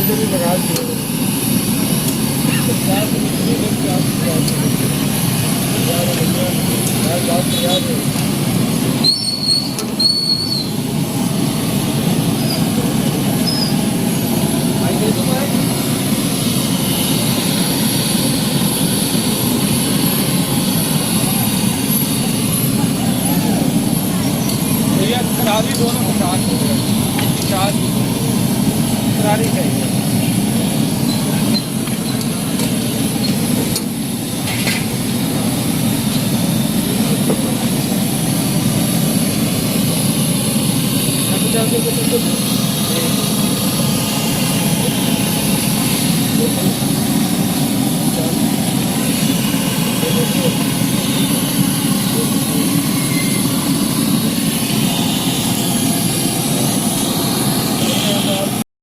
से भी लगा दिए याद है। भैया करारी दोनों 50 हो गए, 50 करारी चाहिए।